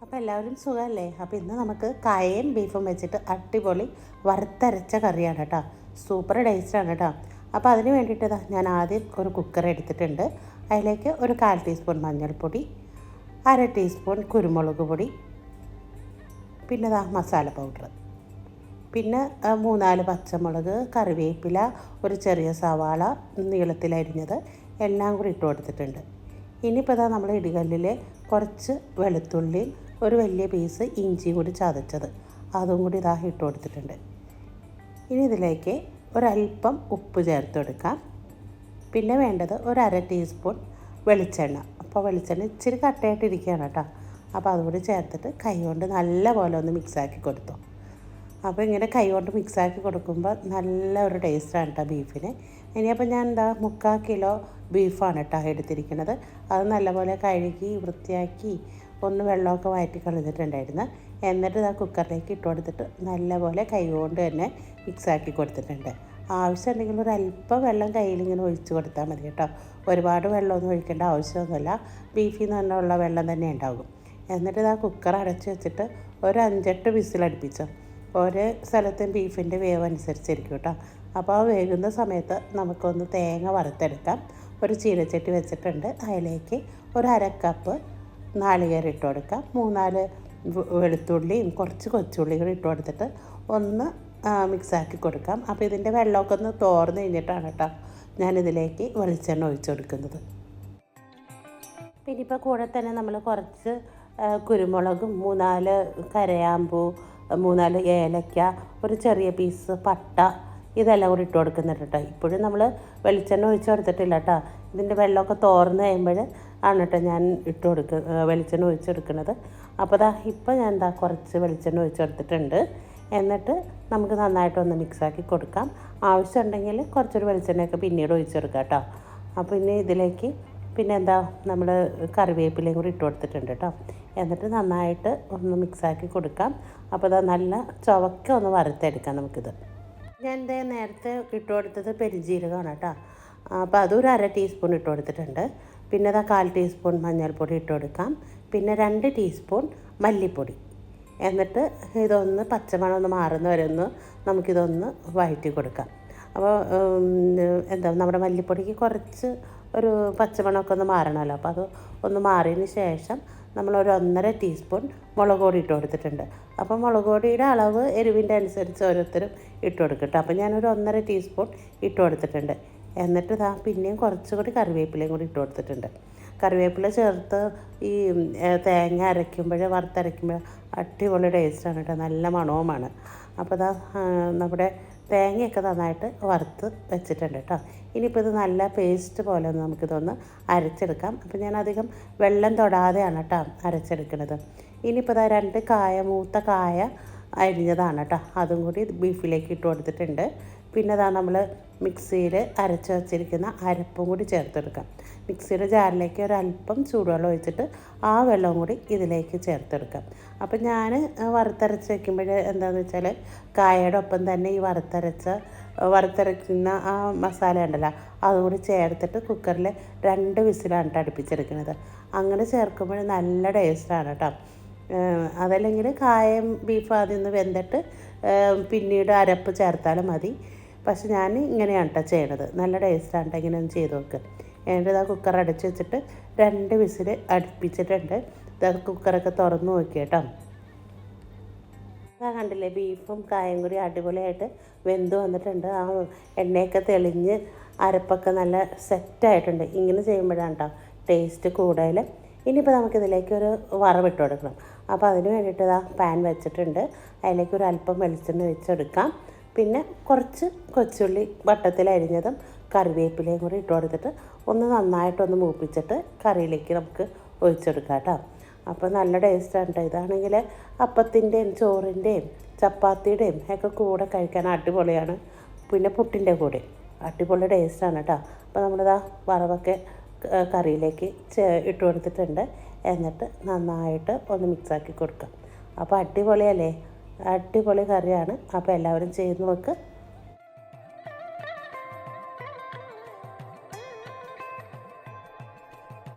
അപ്പോൾ എല്ലാവരും സുഖമല്ലേ? അപ്പോൾ ഇന്ന് നമുക്ക് കായയും ബീഫും വെച്ചിട്ട് അടിപൊളി വറുത്തരച്ച കറിയാണ് കേട്ടോ. സൂപ്പർ ടേസ്റ്റാണ് കേട്ടോ. അപ്പോൾ അതിന് വേണ്ടിയിട്ട് ഞാൻ ആദ്യം ഒരു കുക്കർ എടുത്തിട്ടുണ്ട്. അതിലേക്ക് ഒരു 1/4 ടീസ്പൂൺ മഞ്ഞൾപ്പൊടി, 1/2 ടീസ്പൂൺ കുരുമുളക് പൊടി, പിന്നെ മസാല പൗഡർ, പിന്നെ 3-4 പച്ചമുളക്, കറിവേപ്പില, ഒരു ചെറിയ സവാള നീളത്തിലരിഞ്ഞത് എല്ലാം കൂടി ഇട്ട് കൊടുത്തിട്ടുണ്ട്. ഇനിയിപ്പോൾ നമ്മൾ ഇടികല്ലിൽ കുറച്ച് വെളുത്തുള്ളി, ഒരു വലിയ പീസ് ഇഞ്ചി കൂടി ചതച്ചത് അതും കൂടി ഇട്ട് കൊടുത്തിട്ടുണ്ട്. ഇനി ഇതിലേക്ക് ഒരല്പം ഉപ്പ് ചേർത്ത് കൊടുക്കാം. പിന്നെ വേണ്ടത് ഒരു 1/2 ടീസ്പൂൺ വെളിച്ചെണ്ണ. അപ്പോൾ വെളിച്ചെണ്ണ ഇച്ചിരി കട്ടയായിട്ടിരിക്കുകയാണ് കേട്ടോ. അപ്പോൾ അതുകൂടി ചേർത്തിട്ട് കൈ കൊണ്ട് നല്ല പോലെ ഒന്ന് മിക്സാക്കി കൊടുത്തു. അപ്പോൾ ഇങ്ങനെ കൈ കൊണ്ട് മിക്സാക്കി കൊടുക്കുമ്പോൾ നല്ല ഒരു ടേസ്റ്റാണ് കേട്ടോ ബീഫിന്. ഇനിയപ്പോൾ ഞാൻ 3/4 കിലോ ബീഫാണ് കേട്ടോ എടുത്തിരിക്കുന്നത്. അത് നല്ലപോലെ കഴുകി വൃത്തിയാക്കി ഒന്ന് വെള്ളമൊക്കെ വഴറ്റി കളഞ്ഞിട്ടുണ്ടായിരുന്നു. എന്നിട്ട് കുക്കറിലേക്ക് ഇട്ട് കൊടുത്തിട്ട് നല്ലപോലെ കൈ കൊണ്ട് തന്നെ മിക്സാക്കി കൊടുത്തിട്ടുണ്ട്. ആവശ്യമുണ്ടെങ്കിൽ ഒരല്പം വെള്ളം കയ്യിലിങ്ങനെ ഒഴിച്ച് കൊടുത്താൽ മതി കേട്ടോ. ഒരുപാട് വെള്ളമൊന്നും ഒഴിക്കേണ്ട ആവശ്യമൊന്നുമില്ല. ബീഫിൽ നിന്ന് തന്നെ ഉള്ള വെള്ളം തന്നെ ഉണ്ടാകും. എന്നിട്ട് കുക്കർ അടച്ച് വെച്ചിട്ട് ഒരു 5-8 വിസിലടുപ്പിച്ചു. ഓരോ സ്ഥലത്തും ബീഫിൻ്റെ വേവ് അനുസരിച്ചിരിക്കും കേട്ടോ. അപ്പോൾ ആ വേകുന്ന സമയത്ത് നമുക്കൊന്ന് തേങ്ങ വറുത്തെടുക്കാം. ഒരു ചീനച്ചട്ടി വെച്ചിട്ടുണ്ട്. അതിലേക്ക് ഒരു 1/2 കപ്പ് നാളികേരം ഇട്ട് കൊടുക്കാം. 3-4 വെളുത്തുള്ളിയും കുറച്ച് കൊച്ചുള്ളികൾ ഇട്ട് കൊടുത്തിട്ട് ഒന്ന് മിക്സാക്കി കൊടുക്കാം. അപ്പോൾ ഇതിൻ്റെ വെള്ളമൊക്കെ ഒന്ന് തോർന്ന് കഴിഞ്ഞിട്ടാണ് കേട്ടോ ഞാനിതിലേക്ക് വെളിച്ചെണ്ണ ഒഴിച്ച് കൊടുക്കുന്നത്. പിന്നെ ഇപ്പോൾ കൂടെ തന്നെ നമ്മൾ കുറച്ച് കുരുമുളകും 3-4 കരയാമ്പൂ, 3-4 ഏലക്ക, ഒരു ചെറിയ പീസ് പട്ട, ഇതെല്ലാം കൂടി ഇട്ട് കൊടുക്കുന്നുണ്ട് കേട്ടോ. ഇപ്പോഴും നമ്മൾ വെളിച്ചെണ്ണ ഒഴിച്ച് കൊടുത്തിട്ടില്ല കേട്ടോ. ഇതിൻ്റെ വെള്ളമൊക്കെ തോർന്ന് കഴിയുമ്പോൾ ആണ് കേട്ടോ ഞാൻ വെളിച്ചെണ്ണ ഒഴിച്ചെടുക്കുന്നത്. അപ്പോൾ ഇപ്പോൾ ഞാൻ കുറച്ച് വെളിച്ചെണ്ണ ഒഴിച്ചെടുത്തിട്ടുണ്ട്. എന്നിട്ട് നമുക്ക് നന്നായിട്ടൊന്ന് മിക്സാക്കി കൊടുക്കാം. ആവശ്യമുണ്ടെങ്കിൽ കുറച്ചൊരു വെളിച്ചെണ്ണയൊക്കെ പിന്നീട് ഒഴിച്ചെടുക്കാം കേട്ടോ. അപ്പോൾ ഇനി ഇതിലേക്ക് നമ്മൾ കറിവേപ്പിലയും കൂടി ഇട്ട് കൊടുത്തിട്ടുണ്ട് കേട്ടോ. എന്നിട്ട് നന്നായിട്ട് ഒന്ന് മിക്സാക്കി കൊടുക്കാം. അപ്പോൾ നല്ല ചുവക്ക ഒന്ന് വറുത്തെടുക്കാം നമുക്കിത്. ഞാൻ നേരത്തെ ഇട്ട് കൊടുത്തത് പെരുംജീരകമാണ് കേട്ടോ. അപ്പോൾ അതൊരു 1/2 ടീസ്പൂൺ ഇട്ട് കൊടുത്തിട്ടുണ്ട്. പിന്നെ 1/4 ടീസ്പൂൺ മഞ്ഞൾപ്പൊടി ഇട്ട് കൊടുക്കാം. പിന്നെ 2 ടീസ്പൂൺ മല്ലിപ്പൊടി. എന്നിട്ട് ഇതൊന്ന് പച്ചമണം ഒന്ന് മാറുന്ന വരെ നമുക്കിതൊന്ന് വഴറ്റി കൊടുക്കാം. അപ്പോൾ നമ്മുടെ മല്ലിപ്പൊടിക്ക് കുറച്ച് ഒരു പച്ചമണമൊക്കെ ഒന്ന് മാറണമല്ലോ. അപ്പോൾ അത് ഒന്ന് മാറിയതിന് ശേഷം നമ്മളൊരു 1.5 ടീസ്പൂൺ മുളക് പൊടി ഇട്ട് കൊടുത്തിട്ടുണ്ട്. അപ്പോൾ മുളക് പൊടിയുടെ അളവ് എരിവിൻ്റെ അനുസരിച്ച് ഓരോരുത്തരും ഇട്ട് കൊടുക്കട്ടെ. അപ്പോൾ ഞാനൊരു 1.5 ടീസ്പൂൺ ഇട്ട് കൊടുത്തിട്ടുണ്ട്. എന്നിട്ട് പിന്നെയും കുറച്ചുകൂടി കറിവേപ്പിലയും കൂടി ഇട്ട് കൊടുത്തിട്ടുണ്ട്. കറിവേപ്പില ചേർത്ത് ഈ തേങ്ങ വറുത്തരയ്ക്കുമ്പോൾ അടിപൊളി ടേസ്റ്റാണ് കേട്ടോ. നല്ല മണവുമാണ്. അപ്പോൾ നമ്മുടെ തേങ്ങയൊക്കെ നന്നായിട്ട് വറുത്ത് വെച്ചിട്ടുണ്ട് കേട്ടോ. ഇനിയിപ്പോൾ ഇത് നല്ല പേസ്റ്റ് പോലെ നമുക്കിതൊന്ന് അരച്ചെടുക്കാം. അപ്പോൾ ഞാൻ അധികം വെള്ളം തൊടാതെയാണ് കേട്ടോ അരച്ചെടുക്കുന്നത്. ഇനിയിപ്പോൾ 2 മൂത്ത കായ അരിഞ്ഞതാണ് കേട്ടോ. അതും കൂടി ബീഫിലേക്ക് ഇട്ട് കൊടുത്തിട്ടുണ്ട്. പിന്നെ നമ്മൾ മിക്സിയിൽ അരച്ച് വച്ചിരിക്കുന്ന അരപ്പും കൂടി ചേർത്തെടുക്കാം. മിക്സിയുടെ ജാറിലേക്ക് ഒരല്പം ചൂടുവെള്ളം ഒഴിച്ചിട്ട് ആ വെള്ളവും കൂടി ഇതിലേക്ക് ചേർത്തെടുക്കാം. അപ്പം ഞാൻ വറുത്തരച്ച് വയ്ക്കുമ്പോൾ എന്താണെന്ന് വെച്ചാൽ കായയുടെ ഒപ്പം തന്നെ ഈ വറുത്തരയ്ക്കുന്ന ആ മസാല ഉണ്ടല്ലോ അതും കൂടി ചേർത്തിട്ട് കുക്കറിൽ 2 വിസിലാണ് കേട്ടോ അടുപ്പിച്ചെടുക്കുന്നത്. അങ്ങനെ ചേർക്കുമ്പോൾ നല്ല ടേസ്റ്റാണ് കേട്ടോ. അതല്ലെങ്കിൽ കായം ബീഫ് ആദ്യം ഒന്ന് വെന്തിട്ട് പിന്നീട് അരപ്പ് ചേർത്താലും മതി. പക്ഷെ ഞാൻ ഇങ്ങനെയാണ് കേട്ടോ ചെയ്യണത്. നല്ല ടേസ്റ്റാണ് കേട്ടോ. ഇങ്ങനെ ഒന്ന് ചെയ്ത് നോക്ക്. എന്നിട്ട് കുക്കർ അടച്ച് വെച്ചിട്ട് 2 വിസിൽ അടുപ്പിച്ചിട്ടുണ്ട്. കുക്കറൊക്കെ തുറന്ന് നോക്കി കേട്ടോ. കണ്ടില്ലേ, ബീഫും കായും കൂടി അടിപൊളിയായിട്ട് വെന്ത് വന്നിട്ടുണ്ട്. ആ എണ്ണയൊക്കെ തെളിഞ്ഞ് അരപ്പൊക്കെ നല്ല സെറ്റായിട്ടുണ്ട്. ഇങ്ങനെ ചെയ്യുമ്പോഴാണ് കേട്ടോ ടേസ്റ്റ് കൂടുതൽ. ഇനിയിപ്പോൾ നമുക്കിതിലേക്ക് ഒരു വറവിട്ട് കൊടുക്കണം. അപ്പോൾ അതിന് വേണ്ടിയിട്ട് പാൻ വെച്ചിട്ടുണ്ട്. അതിലേക്ക് ഒരു അല്പം വെളിച്ചെണ്ണ വെച്ചെടുക്കാം. പിന്നെ കുറച്ച് കൊച്ചുള്ളി വട്ടത്തിൽ അരിഞ്ഞതും കറിവേപ്പിലയും കൂടി ഇട്ട് കൊടുത്തിട്ട് ഒന്ന് നന്നായിട്ടൊന്ന് മൂപ്പിച്ചിട്ട് കറിയിലേക്ക് നമുക്ക് ഒഴിച്ചെടുക്കാം കേട്ടോ. അപ്പോൾ നല്ല ടേസ്റ്റാണ് കേട്ടോ. ഇതാണെങ്കിൽ അപ്പത്തിൻ്റെയും ചോറിൻ്റെയും ചപ്പാത്തിയുടെയും ഒക്കെ കൂടെ കഴിക്കാൻ അടിപൊളിയാണ്. പിന്നെ പുട്ടിൻ്റെ കൂടെ അടിപൊളി ടേസ്റ്റാണ് കേട്ടോ. അപ്പോൾ നമ്മളിതാ വറവൊക്കെ കറിയിലേക്ക് ഇട്ട് കൊടുത്തിട്ടുണ്ട്. എന്നിട്ട് നന്നായിട്ട് ഒന്ന് മിക്സാക്കി കൊടുക്കാം. അപ്പോൾ അടിപൊളിയല്ലേ, അടിപൊളി കറിയാണ്. അപ്പോൾ എല്ലാവരും ചെയ്ത് നോക്ക്.